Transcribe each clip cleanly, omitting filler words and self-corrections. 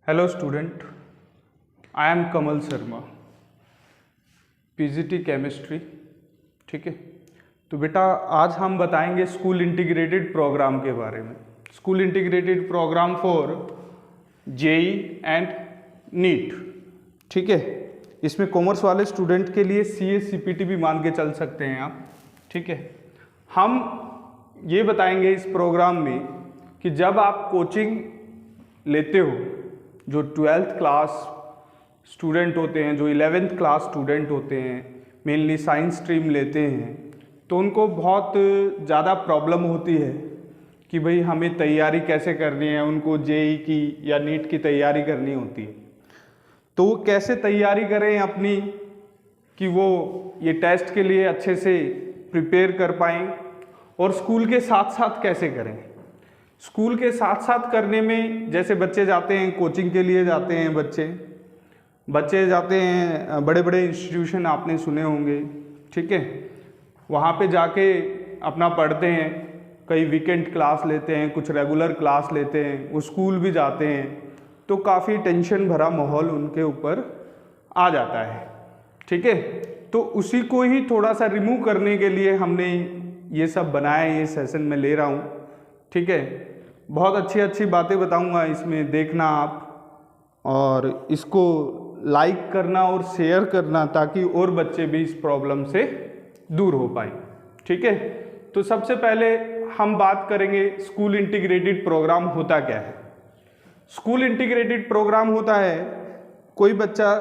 Hello student, I am Kamal Sharma, PGT chemistry. ठीक है, तो बेटा आज हम बताएंगे स्कूल इंटीग्रेटेड प्रोग्राम के बारे में। School integrated programme for JEE and NEET. ठीक है, इसमें कॉमर्स वाले स्टूडेंट के लिए सीए सीपीटी भी मान के चल सकते हैं आप। ठीक है, हम ये बताएंगे इस प्रोग्राम में कि जब आप कोचिंग लेते हो, जो 12th क्लास स्टूडेंट होते हैं, जो 11th क्लास स्टूडेंट होते हैं, मेनली साइंस स्ट्रीम लेते हैं, तो उनको बहुत ज़्यादा प्रॉब्लम होती है कि भाई हमें तैयारी कैसे करनी है। उनको जेई की या नीट की तैयारी करनी होती है, तो वो कैसे तैयारी करें अपनी कि वो ये टेस्ट के लिए अच्छे से प्रिपेयर कर पाएँ, और स्कूल के साथ साथ कैसे करें। स्कूल के साथ साथ करने में जैसे बच्चे जाते हैं कोचिंग के लिए, जाते हैं बच्चे जाते हैं बड़े बड़े इंस्टीट्यूशन आपने सुने होंगे। ठीक है, वहाँ पे जाके अपना पढ़ते हैं, कई वीकेंड क्लास लेते हैं, कुछ रेगुलर क्लास लेते हैं, वो स्कूल भी जाते हैं, तो काफ़ी टेंशन भरा माहौल उनके ऊपर आ जाता है। ठीक है, तो उसी को ही थोड़ा सा रिमूव करने के लिए हमने ये सब बनाया, ये सेशन में ले रहा हूँ। ठीक है, बहुत अच्छी अच्छी बातें बताऊंगा इसमें, देखना आप और इसको लाइक करना और शेयर करना ताकि और बच्चे भी इस प्रॉब्लम से दूर हो पाए। ठीक है, तो सबसे पहले हम बात करेंगे स्कूल इंटीग्रेटेड प्रोग्राम होता क्या है। स्कूल इंटीग्रेटेड प्रोग्राम होता है, कोई बच्चा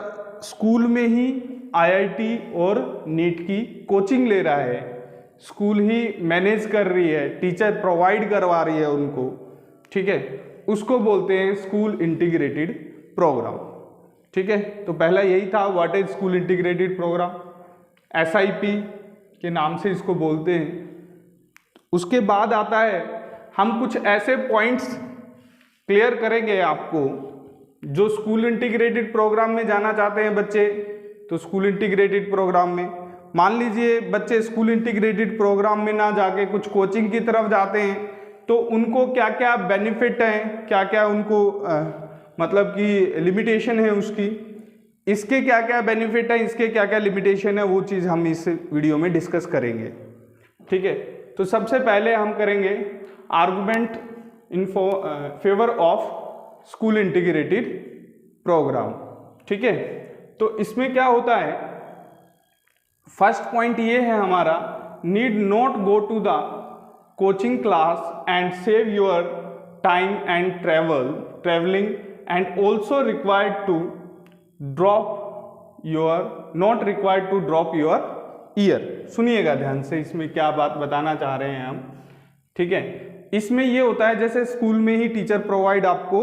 स्कूल में ही आईआईटी और नीट की कोचिंग ले रहा है, स्कूल ही मैनेज कर रही है, टीचर प्रोवाइड करवा रही है उनको। ठीक है, उसको बोलते हैं स्कूल इंटीग्रेटेड प्रोग्राम। ठीक है, तो पहला यही था, what is school integrated programme. SIP के नाम से इसको बोलते हैं। उसके बाद आता है, हम कुछ ऐसे पॉइंट्स क्लियर करेंगे आपको जो स्कूल इंटीग्रेटेड प्रोग्राम में जाना चाहते हैं बच्चे। तो स्कूल इंटीग्रेटेड प्रोग्राम में मान लीजिए बच्चे स्कूल इंटीग्रेटेड प्रोग्राम में ना जाके कुछ कोचिंग की तरफ जाते हैं, तो उनको क्या क्या बेनिफिट हैं, क्या क्या उनको मतलब कि लिमिटेशन है उसकी, इसके क्या क्या बेनिफिट है, इसके क्या क्या लिमिटेशन है, वो चीज़ हम इस वीडियो में डिस्कस करेंगे। ठीक है, तो सबसे पहले हम करेंगे argument in favour of school integrated programme. ठीक है, तो इसमें क्या होता है, फर्स्ट पॉइंट ये है हमारा, need not go to the coaching class and save your time and travelling and also required to drop your year. सुनिएगा ध्यान से, इसमें क्या बात बताना चाह रहे हैं हम। ठीक है, इसमें ये होता है जैसे स्कूल में ही टीचर प्रोवाइड आपको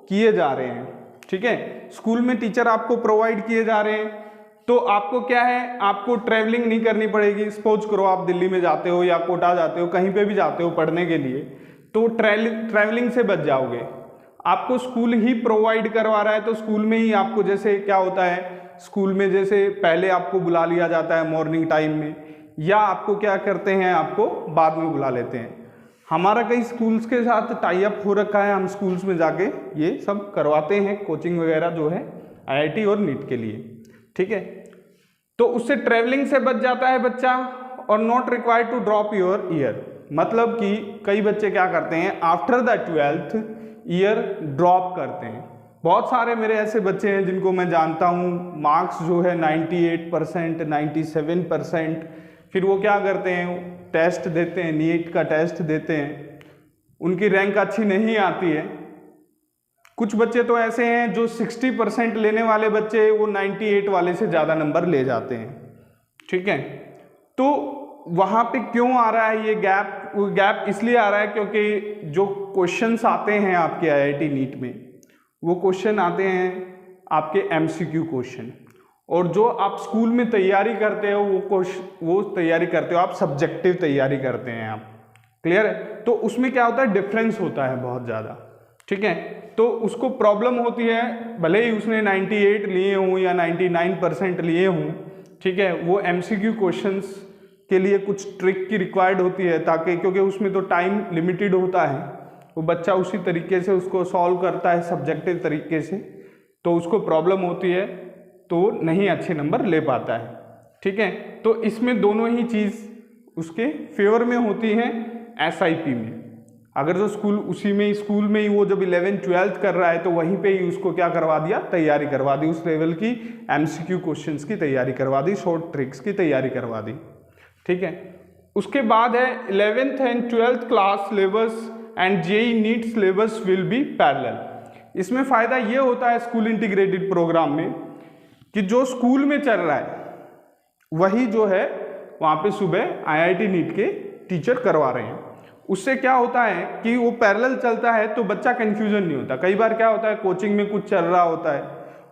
किए जा रहे हैं। ठीक है, स्कूल में टीचर आपको प्रोवाइड किए जा रहे हैं, तो आपको क्या है, आपको ट्रैवलिंग नहीं करनी पड़ेगी। सपोज करो आप दिल्ली में जाते हो या कोटा जाते हो, कहीं पे भी जाते हो पढ़ने के लिए, तो ट्रैवलिंग से बच जाओगे। आपको स्कूल ही प्रोवाइड करवा रहा है, तो स्कूल में ही आपको, जैसे क्या होता है स्कूल में, जैसे पहले आपको बुला लिया जाता है मॉर्निंग टाइम में, या आपको क्या करते हैं, आपको बाद में बुला लेते हैं। हमारा कई स्कूल्स के साथ टाई अप हो रखा है, हम स्कूल्स में जाके ये सब करवाते हैं, कोचिंग वगैरह जो है आईआईटी और नीट के लिए। ठीक है, तो उससे ट्रैवलिंग से बच जाता है बच्चा, और not required to drop your year. मतलब कि कई बच्चे क्या करते हैं, after the 12th year drop करते हैं। बहुत सारे मेरे ऐसे बच्चे हैं जिनको मैं जानता हूँ, मार्क्स जो है 98%, 97%, फिर वो क्या करते हैं, टेस्ट देते हैं, नीट का टेस्ट देते हैं, उनकी रैंक अच्छी नहीं आती है। कुछ बच्चे तो ऐसे हैं जो 60% लेने वाले बच्चे, वो 98 वाले से ज़्यादा नंबर ले जाते हैं। ठीक है, तो वहाँ पे क्यों आ रहा है ये गैप? वो गैप इसलिए आ रहा है क्योंकि जो क्वेश्चंस आते हैं आपके आईआईटी नीट में, वो क्वेश्चन आते हैं आपके एमसीक्यू क्वेश्चन, और जो आप स्कूल में तैयारी करते हो वो तैयारी करते हो आप, सब्जेक्टिव तैयारी करते हैं आप। क्लियर है? तो उसमें क्या होता है, डिफरेंस होता है बहुत ज़्यादा। ठीक है, तो उसको प्रॉब्लम होती है, भले ही उसने 98 लिए हों या 99% लिए हों। ठीक है, वो एमसीक्यू क्वेश्चंस के लिए कुछ ट्रिक की रिक्वायर्ड होती है, ताकि, क्योंकि उसमें तो टाइम लिमिटेड होता है, वो बच्चा उसी तरीके से उसको सॉल्व करता है सब्जेक्टिव तरीके से, तो उसको प्रॉब्लम होती है तो नहीं अच्छे नंबर ले पाता है। ठीक है, तो इसमें दोनों ही चीज़ उसके फेवर में होती हैं एसआईपी में। अगर जो स्कूल में ही वो जब 11th-12th कर रहा है तो वहीं पे ही उसको क्या करवा दिया, तैयारी करवा दी, उस लेवल की एमसीक्यू क्वेश्चंस की तैयारी करवा दी, शॉर्ट ट्रिक्स की तैयारी करवा दी। ठीक है, उसके बाद है 11th and 12th class syllabus and JEE NEET syllabus will be parallel. इसमें फ़ायदा ये होता है स्कूल इंटीग्रेटेड प्रोग्राम में कि जो स्कूल में चल रहा है वही जो है वहाँ पे सुबह आईआईटी नीट के टीचर करवा रहे हैं। उससे क्या होता है कि वो पैरेलल चलता है तो बच्चा कंफ्यूजन नहीं होता। कई बार क्या होता है कोचिंग में कुछ चल रहा होता है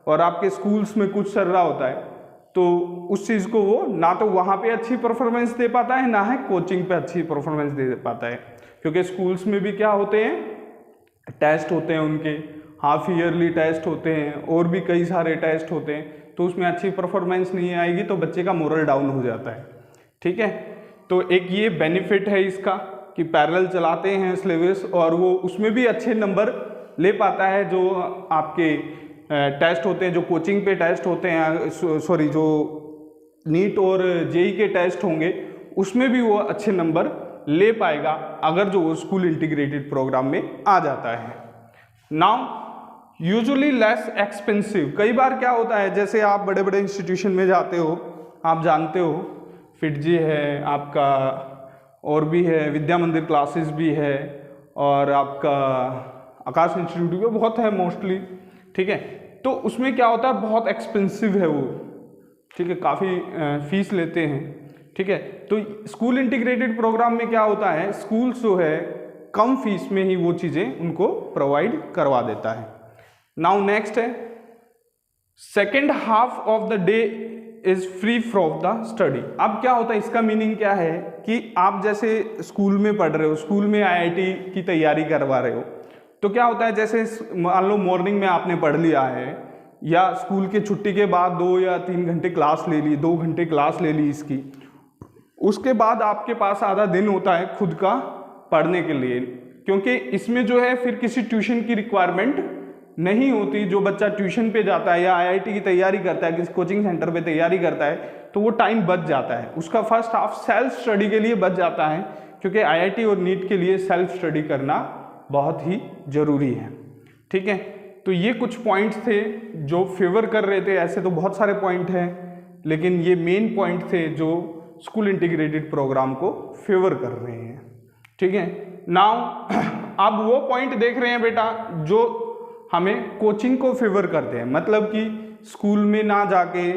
और आपके स्कूल्स में कुछ चल रहा होता है, तो उस चीज़ को वो ना तो वहाँ पे अच्छी परफॉर्मेंस दे पाता है ना है कोचिंग पे अच्छी परफॉर्मेंस दे पाता है, क्योंकि स्कूल्स में भी क्या होते हैं, टेस्ट होते हैं उनके, हाफ ईयरली टेस्ट होते हैं और भी कई सारे टेस्ट होते हैं, तो उसमें अच्छी परफॉर्मेंस नहीं आएगी तो बच्चे का मोरल डाउन हो जाता है। ठीक है, तो एक ये बेनिफिट है इसका कि पैरेलल चलाते हैं सिलेबस और वो उसमें भी अच्छे नंबर ले पाता है। जो आपके टेस्ट होते हैं, जो कोचिंग पे टेस्ट होते हैं, सॉरी जो नीट और जेईई के टेस्ट होंगे उसमें भी वो अच्छे नंबर ले पाएगा अगर जो वो स्कूल इंटीग्रेटेड प्रोग्राम में आ जाता है। Now usually less expensive. कई बार क्या होता है, जैसे आप बड़े बड़े इंस्टीट्यूशन में जाते हो, आप जानते हो फिटजी है आपका, और भी है, विद्या मंदिर क्लासेस भी है, और आपका आकाश इंस्टीट्यूट भी बहुत है मोस्टली। ठीक है, तो उसमें क्या होता है बहुत एक्सपेंसिव है वो। ठीक है, काफ़ी फीस लेते हैं। ठीक है, तो स्कूल इंटीग्रेटेड प्रोग्राम में क्या होता है, स्कूल जो है कम फीस में ही वो चीज़ें उनको प्रोवाइड करवा देता है। नाउ नेक्स्ट है second half of the day is free from the study. अब क्या होता है, इसका मीनिंग क्या है कि आप जैसे स्कूल में पढ़ रहे हो, स्कूल में आईआईटी की तैयारी करवा रहे हो, तो क्या होता है जैसे मान लो मॉर्निंग में आपने पढ़ लिया है या स्कूल के छुट्टी के बाद 2 या 3 घंटे क्लास ले ली, 2 घंटे क्लास ले ली इसकी, उसके बाद आपके पास आधा दिन होता है खुद का पढ़ने के लिए, क्योंकि इसमें जो है फिर किसी ट्यूशन की रिक्वायरमेंट नहीं होती। जो बच्चा ट्यूशन पे जाता है या आईआईटी की तैयारी करता है, किसी कोचिंग सेंटर पे तैयारी करता है, तो वो टाइम बच जाता है, उसका फर्स्ट हाफ सेल्फ स्टडी के लिए बच जाता है, क्योंकि आईआईटी और नीट के लिए सेल्फ स्टडी करना बहुत ही ज़रूरी है। ठीक है, तो ये कुछ पॉइंट्स थे जो फेवर कर रहे थे। ऐसे तो बहुत सारे पॉइंट हैं, लेकिन ये मेन पॉइंट थे जो स्कूल इंटीग्रेटेड प्रोग्राम को फेवर कर रहे हैं। ठीक है, नाउ अब वो पॉइंट देख रहे हैं बेटा जो हमें कोचिंग को फेवर करते हैं, मतलब कि स्कूल में ना जाके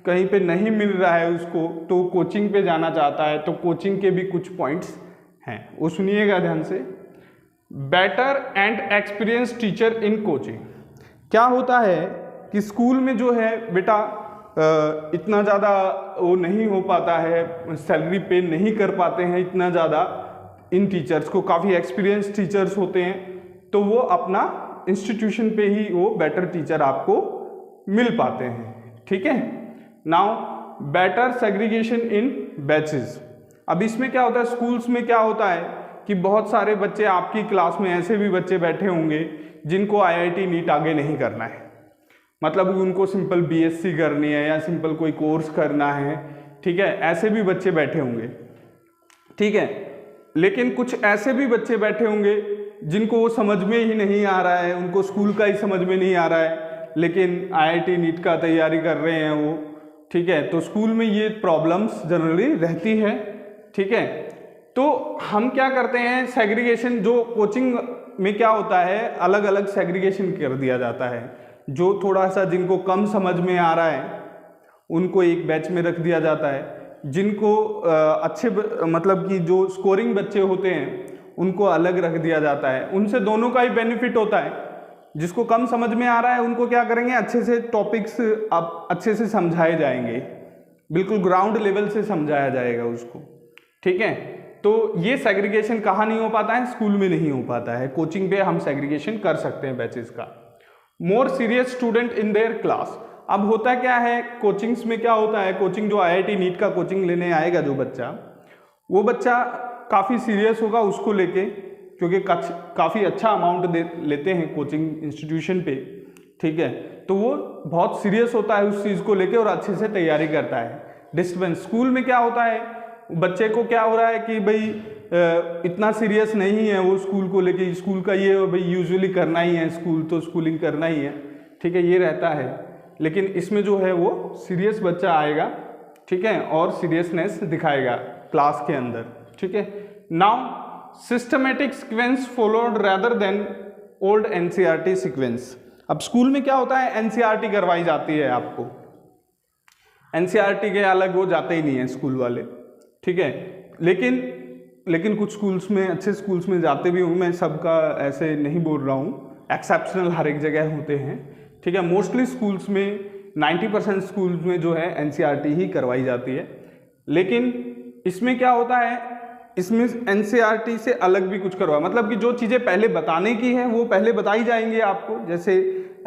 कहीं पे नहीं मिल रहा है उसको, तो कोचिंग पे जाना चाहता है, तो कोचिंग के भी कुछ पॉइंट्स हैं, वो सुनिएगा ध्यान से। Better and experience teacher in coaching. क्या होता है कि स्कूल में जो है बेटा इतना ज़्यादा वो नहीं हो पाता है, सैलरी पे नहीं कर पाते हैं इतना ज़्यादा इन टीचर्स को, काफ़ी एक्सपीरियंस टीचर्स होते हैं, तो वो अपना इंस्टीट्यूशन पे ही वो बेटर टीचर आपको मिल पाते हैं। ठीक है, नाउ बेटर सेग्रीगेशन इन बैचेस। अब इसमें क्या होता है, स्कूल्स में क्या होता है कि बहुत सारे बच्चे आपकी क्लास में ऐसे भी बच्चे बैठे होंगे जिनको आईआईटी नीट आगे नहीं करना है, मतलब उनको सिंपल बीएससी करनी है या सिंपल कोई कोर्स करना है। ठीक है, ऐसे भी बच्चे बैठे होंगे। ठीक है, लेकिन कुछ ऐसे भी बच्चे बैठे होंगे जिनको वो समझ में ही नहीं आ रहा है, उनको स्कूल का ही समझ में नहीं आ रहा है, लेकिन आईआईटी नीट का तैयारी कर रहे हैं वो। ठीक है, तो स्कूल में ये प्रॉब्लम्स जनरली रहती है। ठीक है, तो हम क्या करते हैं, सेग्रीगेशन जो कोचिंग में क्या होता है, अलग अलग सेग्रीगेशन कर दिया जाता है। जो थोड़ा सा जिनको कम समझ में आ रहा है उनको एक बैच में रख दिया जाता है, जिनको अच्छे मतलब कि जो स्कोरिंग बच्चे होते हैं उनको अलग रख दिया जाता है। उनसे दोनों का ही बेनिफिट होता है। जिसको कम समझ में आ रहा है उनको क्या करेंगे, अच्छे से टॉपिक्स आप अच्छे से समझाए जाएंगे, बिल्कुल ग्राउंड लेवल से समझाया जाएगा उसको। ठीक है, तो ये सेग्रीगेशन कहाँ नहीं हो पाता है, स्कूल में नहीं हो पाता है। कोचिंग पे हम सेग्रीगेशन कर सकते हैं बैचेस का। More serious student in their class. अब होता क्या है कोचिंग्स में, क्या होता है, कोचिंग जो आईआईटी नीट का कोचिंग लेने आएगा जो बच्चा, वो बच्चा काफ़ी सीरियस होगा उसको लेके, क्योंकि काफ़ी अच्छा अमाउंट लेते हैं कोचिंग इंस्टीट्यूशन पे, ठीक है, तो वो बहुत सीरियस होता है उस चीज़ को लेके और अच्छे से तैयारी करता है। डिस्टर्बेंस स्कूल में क्या होता है, बच्चे को क्या हो रहा है कि भाई इतना सीरियस नहीं है वो स्कूल को लेके, स्कूल का ये भाई यूजुअली करना ही है, स्कूल तो स्कूलिंग करना ही है, ठीक है, ये रहता है। लेकिन इसमें जो है वो सीरियस बच्चा आएगा, ठीक है, और सीरियसनेस दिखाएगा क्लास के अंदर, ठीक है। Now systematic sequence followed rather than old NCERT sequence. अब स्कूल में क्या होता है, एनसीईआरटी करवाई जाती है आपको, एनसीईआरटी के अलग वो जाते ही नहीं है स्कूल वाले, ठीक है, लेकिन कुछ स्कूल्स में, अच्छे स्कूल्स में जाते भी होंगे, मैं सबका ऐसे नहीं बोल रहा हूँ, एक्सेप्शनल हर एक जगह होते हैं, ठीक है। मोस्टली स्कूल्स में 90% स्कूल्स में जो है एनसीईआरटी ही करवाई जाती है। लेकिन इसमें क्या होता है, इसमें एनसीईआरटी से अलग भी कुछ करवा, मतलब कि जो चीज़ें पहले बताने की है वो पहले बताई जाएंगी आपको, जैसे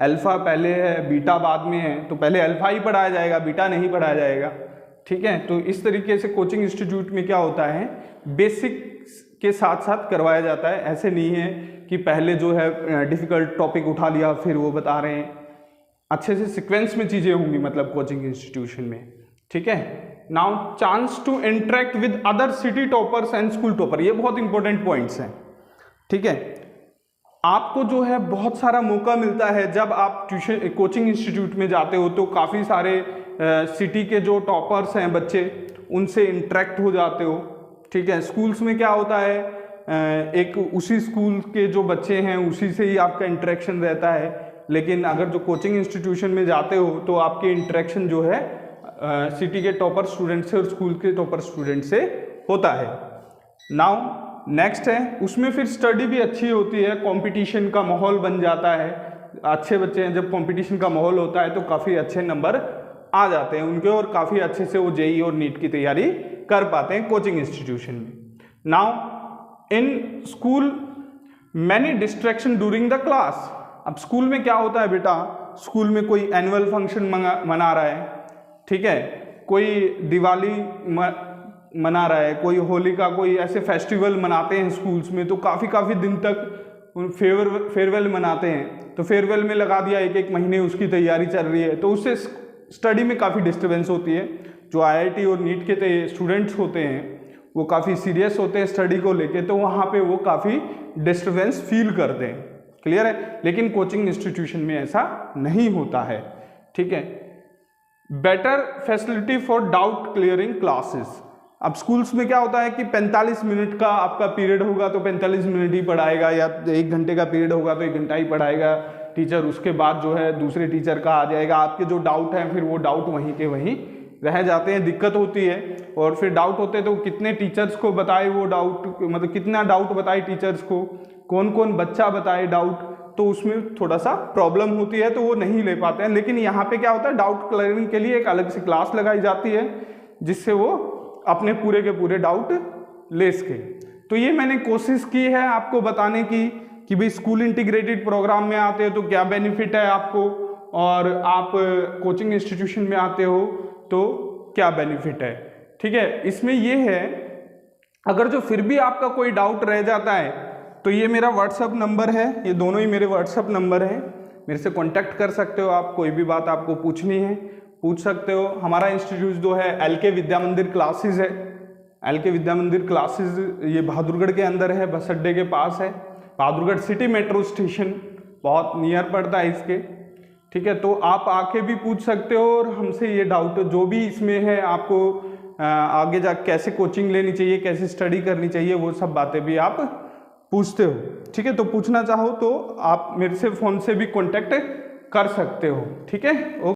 अल्फा पहले है, बीटा बाद में है, तो पहले अल्फा ही पढ़ाया जाएगा, बीटा नहीं पढ़ाया जाएगा, ठीक है। तो इस तरीके से कोचिंग इंस्टीट्यूट में क्या होता है, बेसिक के साथ साथ करवाया जाता है। ऐसे नहीं है कि पहले जो है डिफ़िकल्ट टॉपिक उठा लिया फिर वो बता रहे हैं, अच्छे से सीक्वेंस में चीज़ें होंगी मतलब कोचिंग इंस्टीट्यूशन में, ठीक है। Now chance to interact with other city toppers and school topper, ये बहुत इंपॉर्टेंट पॉइंट्स हैं, ठीक है। आपको जो है बहुत सारा मौका मिलता है जब आप ट्यूशन कोचिंग इंस्टीट्यूट में जाते हो, तो काफ़ी सारे सिटी के जो टॉपर्स हैं बच्चे, उनसे इंटरेक्ट हो जाते हो, ठीक है। स्कूल्स में क्या होता है, एक उसी स्कूल के जो बच्चे हैं उसी से ही आपका इंटरेक्शन रहता है, लेकिन अगर जो कोचिंग इंस्टीट्यूशन में जाते हो तो आपके इंटरेक्शन जो है सिटी के टॉपर स्टूडेंट से और स्कूल के टॉपर स्टूडेंट से होता है। नाउ नेक्स्ट है, उसमें फिर स्टडी भी अच्छी होती है, कंपटीशन का माहौल बन जाता है, अच्छे बच्चे हैं, जब कंपटीशन का माहौल होता है तो काफ़ी अच्छे नंबर आ जाते हैं उनके और काफ़ी अच्छे से वो जेईई और नीट की तैयारी कर पाते हैं कोचिंग इंस्टीट्यूशन में। Now in school many distraction during the class. अब स्कूल में क्या होता है बेटा, स्कूल में कोई एनुअल फंक्शन मना रहा है, ठीक है, कोई दिवाली मना रहा है, कोई होली का कोई ऐसे फेस्टिवल मनाते हैं स्कूल्स में, तो काफ़ी दिन तक फेयरवेल मनाते हैं, तो फेयरवेल में लगा दिया एक महीने उसकी तैयारी चल रही है, तो उससे स्टडी में काफ़ी डिस्टर्बेंस होती है। जो आईआईटी और नीट के स्टूडेंट्स होते हैं वो काफ़ी सीरियस होते हैं स्टडी को लेके, तो वहाँ पे वो काफ़ी डिस्टर्बेंस फील करते हैं, क्लियर है। लेकिन कोचिंग इंस्टीट्यूशन में ऐसा नहीं होता है, ठीक है। Better facility for doubt clearing classes. अब स्कूल्स में क्या होता है कि 45 मिनट का आपका पीरियड होगा तो 45 मिनट ही पढ़ाएगा, या 1 घंटे का पीरियड होगा तो 1 घंटा ही पढ़ाएगा टीचर, उसके बाद जो है दूसरे टीचर का आ जाएगा, आपके जो डाउट हैं फिर वो डाउट वहीं के वहीं रह जाते हैं, दिक्कत होती है। और फिर डाउट होते हैं तो कितने टीचर्स को बताए वो डाउट, मतलब कितना डाउट बताए टीचर्स को, कौन कौन बच्चा बताए डाउट, तो उसमें थोड़ा सा प्रॉब्लम होती है, तो वो नहीं ले पाते हैं। लेकिन यहाँ पे क्या होता है, डाउट क्लियरिंग के लिए एक अलग से क्लास लगाई जाती है जिससे वो अपने पूरे के पूरे डाउट ले सके। तो ये मैंने कोशिश की है आपको बताने की कि भाई स्कूल इंटीग्रेटेड प्रोग्राम में आते हो तो क्या बेनिफिट है आपको, और आप कोचिंग इंस्टीट्यूशन में आते हो तो क्या बेनिफिट है, ठीक है। इसमें ये है, अगर जो फिर भी आपका कोई डाउट रह जाता है तो ये मेरा व्हाट्सअप नंबर है, ये दोनों ही मेरे व्हाट्सअप नंबर हैं, मेरे से कांटेक्ट कर सकते हो आप, कोई भी बात आपको पूछनी है पूछ सकते हो। हमारा इंस्टीट्यूट जो है एलके विद्या मंदिर क्लासेस है, एलके विद्या मंदिर क्लासेस ये बहादुरगढ़ के अंदर है, बस अड्डे के पास है, बहादुरगढ़ सिटी मेट्रो स्टेशन बहुत नियर पड़ता है इसके, ठीक है। तो आप आके भी पूछ सकते हो और हमसे ये डाउट जो भी इसमें है, आपको आगे जा कैसे कोचिंग लेनी चाहिए, कैसे स्टडी करनी चाहिए, वो सब बातें भी आप पूछते हो, ठीक है। तो पूछना चाहो तो आप मेरे से फ़ोन से भी कांटेक्ट कर सकते हो, ठीक है।